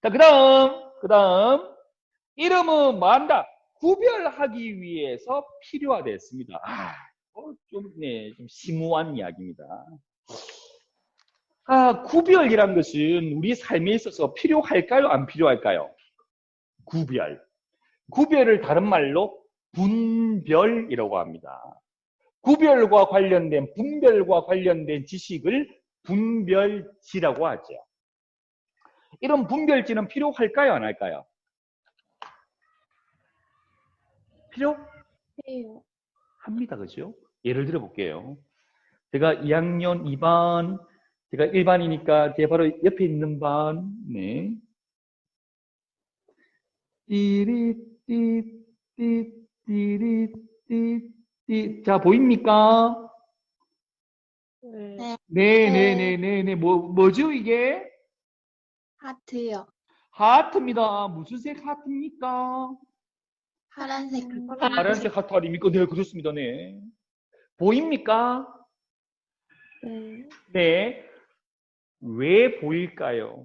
자, 그 다음, 이름은 뭐한다? 구별하기 위해서 필요하됐습니다. 좀 심오한 이야기입니다. 구별이란 것은 우리 삶에 있어서 필요할까요? 안 필요할까요? 구별. 구별을 다른 말로 분별이라고 합니다. 구별과 관련된, 분별과 관련된 지식을 분별지라고 하죠. 이런 분별지는 필요할까요? 안 할까요? 해요. 필요합니다. 그죠? 예를 들어 볼게요. 제가 2학년 2반, 제가 1반이니까 제 바로 옆에 있는 반, 네. 띠리띠띠띠리띠띠. 자, 보입니까? 네. 네네네네네. 뭐죠, 이게? 하트요. 하트입니다. 무슨 색 하트입니까? 파란색. 파란색 하트 아닙니까? 네, 그렇습니다. 네. 보입니까? 네. 네. 왜 보일까요?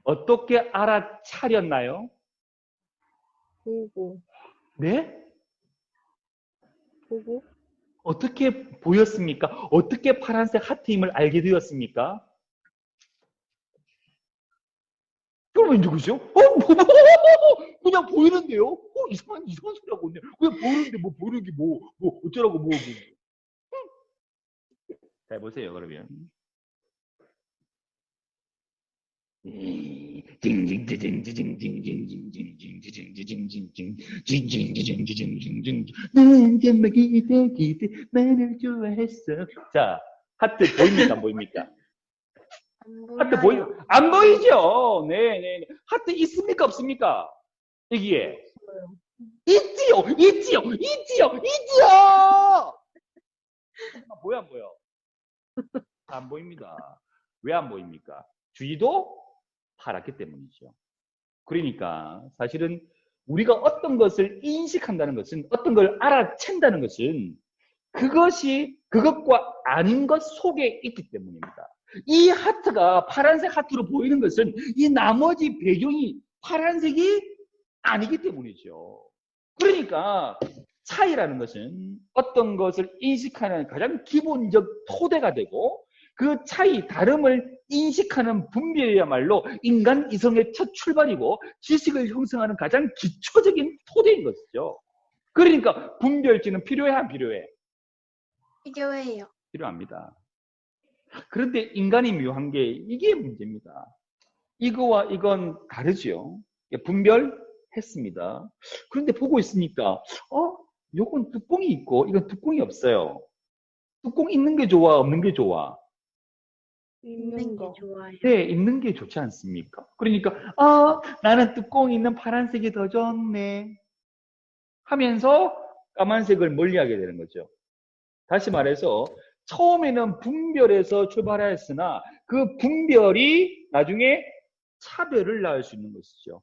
어떻게 알아차렸나요? 보고. 네? 보고. 어떻게 보였습니까? 어떻게 파란색 하트임을 알게 되었습니까? 그러면 이제 그죠? 그냥 보이는데요? 이상한 소리 하고 있네. 그냥 보이는데 뭐 보이는 게 어쩌라고 뭐. 잘 보세요, 그러면. 자, 하트 보입니까? 안 보입니까? 안 하트 보여요. 안 보이죠? 네네. 하트 있습니까? 없습니까? 여기에. 있지요! 보여, 안 보여? 안 보입니다. 왜 안 보입니까? 주위도 파랗기 때문이죠. 그러니까 사실은 우리가 어떤 것을 인식한다는 것은, 어떤 걸 알아챈다는 것은 그것과 아닌 것 속에 있기 때문입니다. 이 하트가 파란색 하트로 보이는 것은 이 나머지 배경이 파란색이 아니기 때문이죠. 그러니까 차이라는 것은 어떤 것을 인식하는 가장 기본적 토대가 되고, 그 차이, 다름을 인식하는 분별이야말로 인간 이성의 첫 출발이고 지식을 형성하는 가장 기초적인 토대인 것이죠. 그러니까 분별지는 필요해, 안 필요해? 필요해요. 필요합니다. 그런데 인간이 묘한 게 이게 문제입니다. 이거와 이건 다르죠. 분별했습니다. 그런데 보고 있으니까 요건 뚜껑이 있고 이건 뚜껑이 없어요. 뚜껑 있는 게 좋아, 없는 게 좋아? 있는 게 좋아요. 네, 있는 게 좋지 않습니까? 그러니까 나는 뚜껑 있는 파란색이 더 좋네 하면서 까만색을 멀리하게 되는 거죠. 다시 말해서 처음에는 분별에서 출발하였으나 그 분별이 나중에 차별을 낳을 수 있는 것이죠.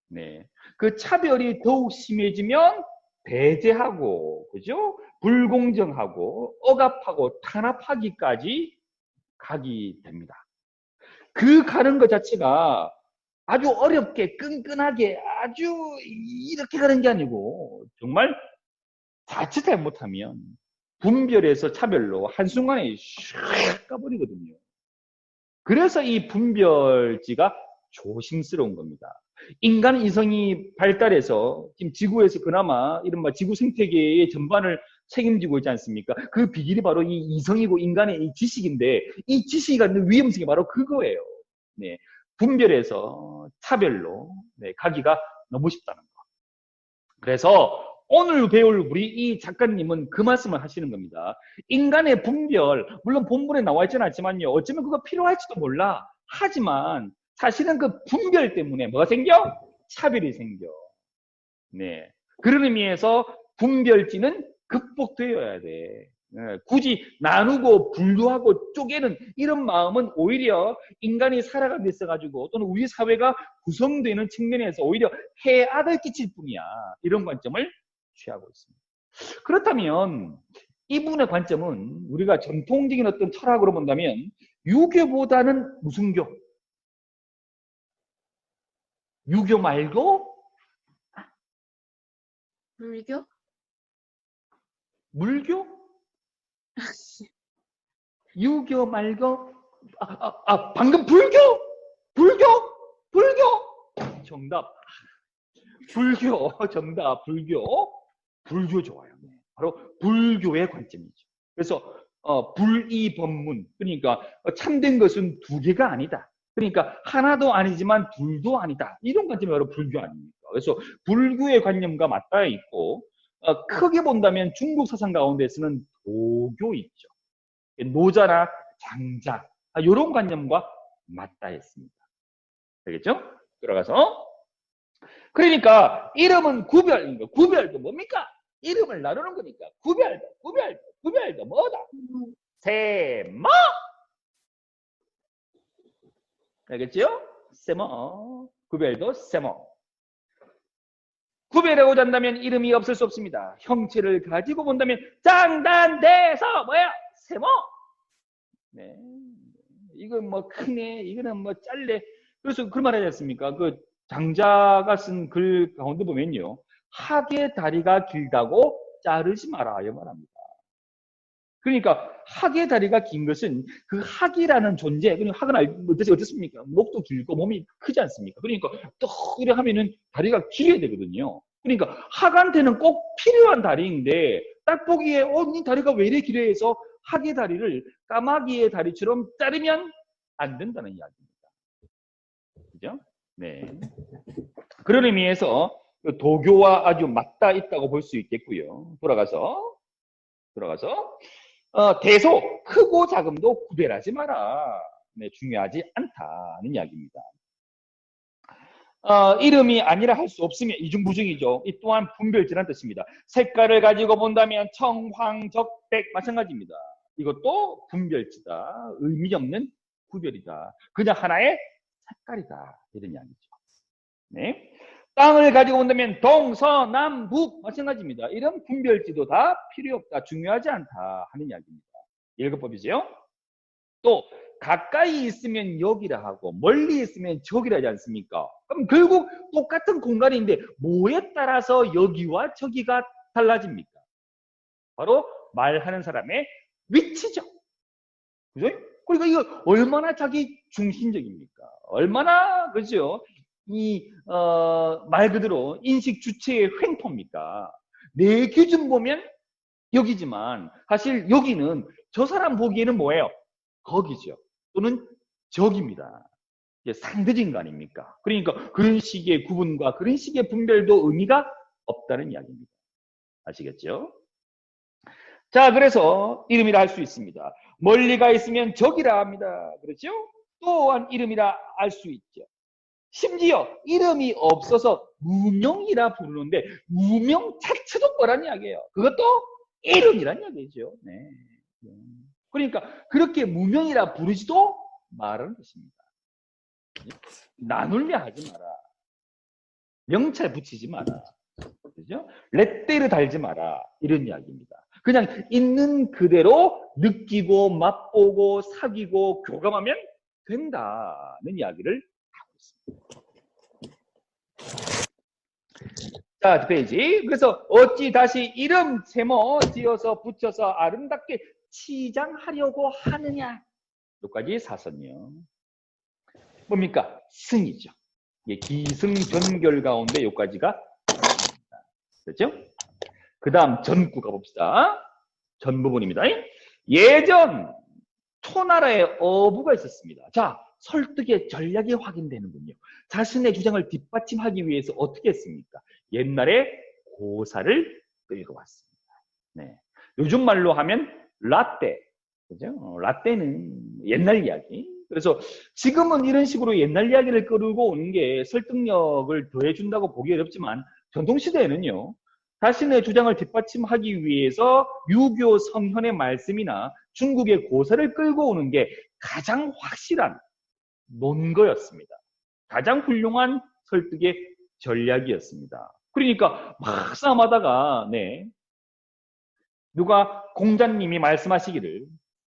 네. 그 차별이 더욱 심해지면 배제하고, 그죠? 불공정하고, 억압하고, 탄압하기까지 가기 됩니다. 그 가는 것 자체가 아주 어렵게, 끈끈하게, 아주 이렇게 가는 게 아니고, 정말 자칫 잘못하면 분별에서 차별로 한순간에 슉 가버리거든요. 그래서 이 분별지가 조심스러운 겁니다. 인간 이성이 발달해서 지금 지구에서 그나마 이른바 지구 생태계의 전반을 책임지고 있지 않습니까? 그 비결이 바로 이 이성이고 인간의 이 지식인데, 이 지식이 갖는 위험성이 바로 그거예요. 네. 분별해서 차별로 가기가 너무 쉽다는 거. 그래서 오늘 배울 우리 이 작가님은 그 말씀을 하시는 겁니다. 인간의 분별, 물론 본문에 나와 있지는 않지만요, 어쩌면 그거 필요할지도 몰라. 하지만 사실은 그 분별 때문에 뭐가 생겨? 차별이 생겨. 네. 그런 의미에서 분별지는 극복되어야 돼. 굳이 나누고 분류하고 쪼개는 이런 마음은 오히려 인간이 살아가는 데 있어가지고, 또는 우리 사회가 구성되는 측면에서 오히려 해악을 끼칠 뿐이야. 이런 관점을 취하고 있습니다. 그렇다면 이분의 관점은 우리가 전통적인 어떤 철학으로 본다면 유교보다는 무슨 교? 유교 말고 불교? 물교? 유교 말고 방금 불교? 불교? 불교? 정답. 불교. 정답. 불교. 불교 좋아요. 바로 불교의 관점이죠. 그래서 불이법문. 그러니까 참된 것은 두 개가 아니다. 그러니까 하나도 아니지만 둘도 아니다. 이런 관점이 바로 불교 아닙니까? 그래서 불교의 관념과 맞닿아 있고 크게 본다면 중국 사상 가운데서는 도교 있죠. 노자나 장자 이런 관념과 맞닿아 있습니다. 되겠죠? 들어가서 그러니까 이름은 구별인 구별도 뭡니까? 이름을 나누는 거니까 구별도 뭐다? 세모. 알겠죠? 세모. 구별도 세모. 구별하고자 한다면 이름이 없을 수 없습니다. 형체를 가지고 본다면 장단대서 뭐야? 세모. 네. 이건 뭐 크네, 이거는 뭐 짤래. 그래서 그 말 하지 않습니까? 그 장자가 쓴 글 가운데 보면요. 학의 다리가 길다고 자르지 마라. 이 말합니다. 그러니까 학의 다리가 긴 것은 그 학이라는 존재, 학은 어떻습니까? 목도 길고 몸이 크지 않습니까? 그러니까 또 이래 하면은 다리가 길어야 되거든요. 그러니까 학한테는 꼭 필요한 다리인데 딱 보기에 이 다리가 왜 이래 길어 해서 학의 다리를 까마귀의 다리처럼 자르면 안 된다는 이야기입니다. 그죠? 네. 그런 의미에서 도교와 아주 맞닿아 있다고 볼 수 있겠고요. 돌아가서 대소, 크고 작음도 구별하지 마라. 네, 중요하지 않다는 이야기입니다. 이름이 아니라 할 수 없으면 이중부중이죠. 이 또한 분별지라는 뜻입니다. 색깔을 가지고 본다면 청, 황, 적, 백 마찬가지입니다. 이것도 분별지다. 의미 없는 구별이다. 그냥 하나의 색깔이다. 이런 이야기죠. 네. 땅을 가지고 본다면 동, 서, 남, 북 마찬가지입니다. 이런 분별지도 다 필요 없다. 중요하지 않다 하는 이야기입니다. 일거법이죠. 또 가까이 있으면 여기라 하고 멀리 있으면 저기라 하지 않습니까? 그럼 결국 똑같은 공간인데 뭐에 따라서 여기와 저기가 달라집니까? 바로 말하는 사람의 위치죠. 그죠? 그러니까 이거 얼마나 자기 중심적입니까? 얼마나 그죠? 말 그대로 인식 주체의 횡포입니까? 내 기준 보면 여기지만 사실 여기는 저 사람 보기에는 뭐예요? 거기죠. 또는 저기입니다. 상대적인 거 아닙니까? 그러니까 그런 식의 구분과 그런 식의 분별도 의미가 없다는 이야기입니다. 아시겠죠? 자, 그래서 이름이라 할 수 있습니다. 멀리가 있으면 적이라 합니다. 그렇죠? 또한 이름이라 할 수 있죠. 심지어 이름이 없어서 무명이라 부르는데 무명 자체도 뭐란 이야기예요. 그것도 이름이란 이야기죠. 네. 그러니까 그렇게 무명이라 부르지도 말하는 것입니다. 나눌려 하지 마라. 명찰 붙이지 마라. 그죠? 렛대를 달지 마라. 이런 이야기입니다. 그냥 있는 그대로 느끼고 맛보고 사귀고 교감하면 된다는 이야기를 하고 있습니다. 자, 뒷페이지. 그래서 어찌 다시 이름 제목 지어서 붙여서 아름답게 치장하려고 하느냐. 여기까지 사선이요. 뭡니까? 승이죠. 기승전결 가운데 여기까지가 그렇죠? 그 다음 전구 가봅시다. 전 부분입니다. 예전 초나라에 어부가 있었습니다. 자, 설득의 전략이 확인되는군요. 자신의 주장을 뒷받침하기 위해서 어떻게 했습니까? 옛날에 고사를 끌고 왔습니다. 네. 요즘 말로 하면 라떼. 그죠? 라떼는 옛날 이야기. 그래서 지금은 이런 식으로 옛날 이야기를 끌고 오는 게 설득력을 더해준다고 보기 어렵지만 전통시대에는요. 자신의 주장을 뒷받침하기 위해서 유교 성현의 말씀이나 중국의 고사를 끌고 오는 게 가장 확실한 논거였습니다. 가장 훌륭한 설득의 전략이었습니다. 그러니까 막 싸움하다가 누가 공자님이 말씀하시기를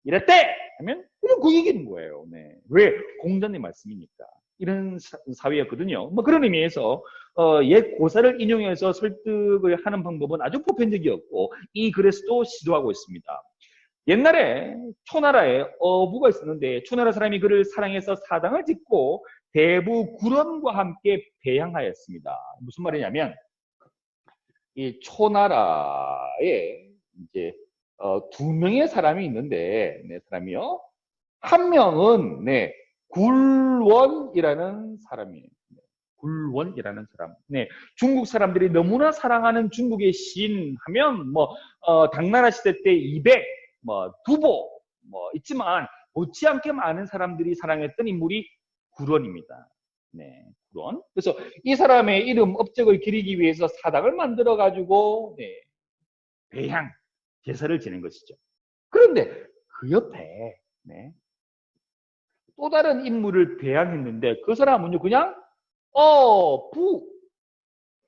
이랬대! 하면 그냥 그 얘기는 거예요. 네. 왜? 공자님 말씀이니까. 이런 사회였거든요. 뭐 그런 의미에서 옛 고사를 인용해서 설득을 하는 방법은 아주 보편적이었고 이 글에서도 시도하고 있습니다. 옛날에 초나라에 어부가 있었는데 초나라 사람이 그를 사랑해서 사당을 짓고 대부 굴원과 함께 배양하였습니다. 무슨 말이냐면 이 초나라에 이제 두 명의 사람이 있는데 네, 사람이요. 한 명은 네, 굴원이라는 사람이에요. 네, 굴원이라는 사람. 네, 중국 사람들이 너무나 사랑하는 중국의 신 하면 뭐 당나라 시대 때 200, 뭐 두보 뭐 있지만 못지않게 많은 사람들이 사랑했던 인물이 굴원입니다. 네, 굴원. 그래서 이 사람의 이름 업적을 기리기 위해서 사당을 만들어 가지고 네, 배향 제사를 지낸 것이죠. 그런데 그 옆에 네, 또 다른 인물을 배양했는데 그 사람은요 그냥 부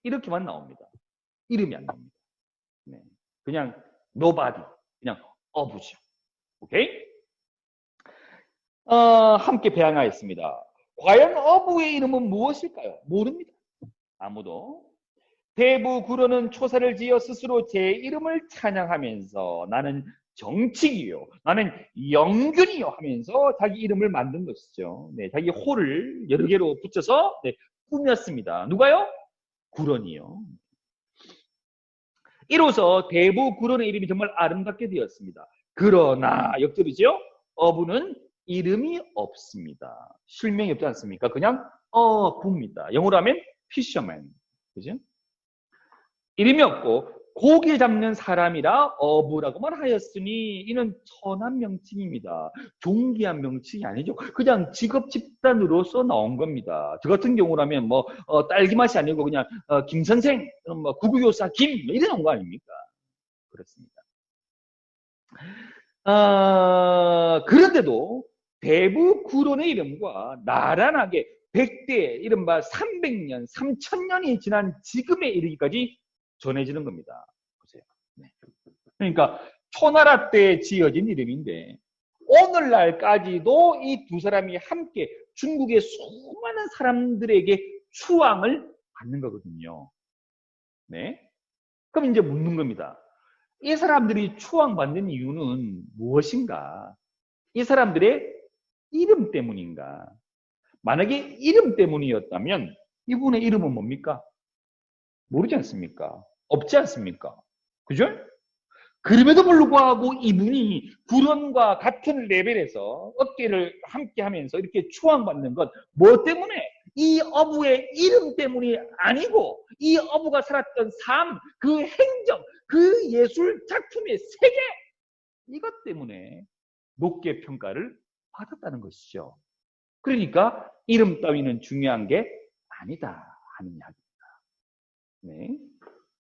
이렇게만 나옵니다. 이름이 안 나옵니다. 네. 그냥 nobody, 그냥 어부죠. 오케이? 함께 배양하였습니다. 과연 어부의 이름은 무엇일까요? 모릅니다. 아무도. 대부 구로는 초사를 지어 스스로 제 이름을 찬양하면서 나는 정치기요, 나는 영균이요 하면서 자기 이름을 만든 것이죠. 네, 자기 호를 여러 개로 붙여서 네, 꾸몄습니다. 누가요? 구론이요. 이로써 대부 구론의 이름이 정말 아름답게 되었습니다. 그러나 역설이죠. 어부는 이름이 없습니다. 실명이 없지 않습니까? 그냥 어부입니다. 영어로 하면 fisherman. 그죠? 이름이 없고 고기 잡는 사람이라 어부라고만 하였으니 이는 천한 명칭입니다. 존귀한 명칭이 아니죠. 그냥 직업 집단으로서 나온 겁니다. 저 같은 경우라면 뭐 딸기 맛이 아니고 그냥 김 선생, 뭐 구구교사 김 이런 거 아닙니까? 그렇습니다. 그런데도 대부 구론의 이름과 나란하게 100대, 이른바 300년, 3000년이 지난 지금에 이르기까지 전해지는 겁니다. 보세요. 네. 그러니까 초나라 때 지어진 이름인데 오늘날까지도 이 두 사람이 함께 중국의 수많은 사람들에게 추앙을 받는 거거든요. 네. 그럼 이제 묻는 겁니다. 이 사람들이 추앙받는 이유는 무엇인가? 이 사람들의 이름 때문인가? 만약에 이름 때문이었다면 이분의 이름은 뭡니까? 모르지 않습니까? 없지 않습니까? 그죠? 그럼에도 불구하고 이분이 구론과 같은 레벨에서 어깨를 함께 하면서 이렇게 추앙받는 것, 뭐 때문에? 이 어부의 이름 때문이 아니고 이 어부가 살았던 삶, 그 행정, 그 예술 작품의 세계, 이것 때문에 높게 평가를 받았다는 것이죠. 그러니까 이름 따위는 중요한 게 아니다 하는 이야기입니다. 네.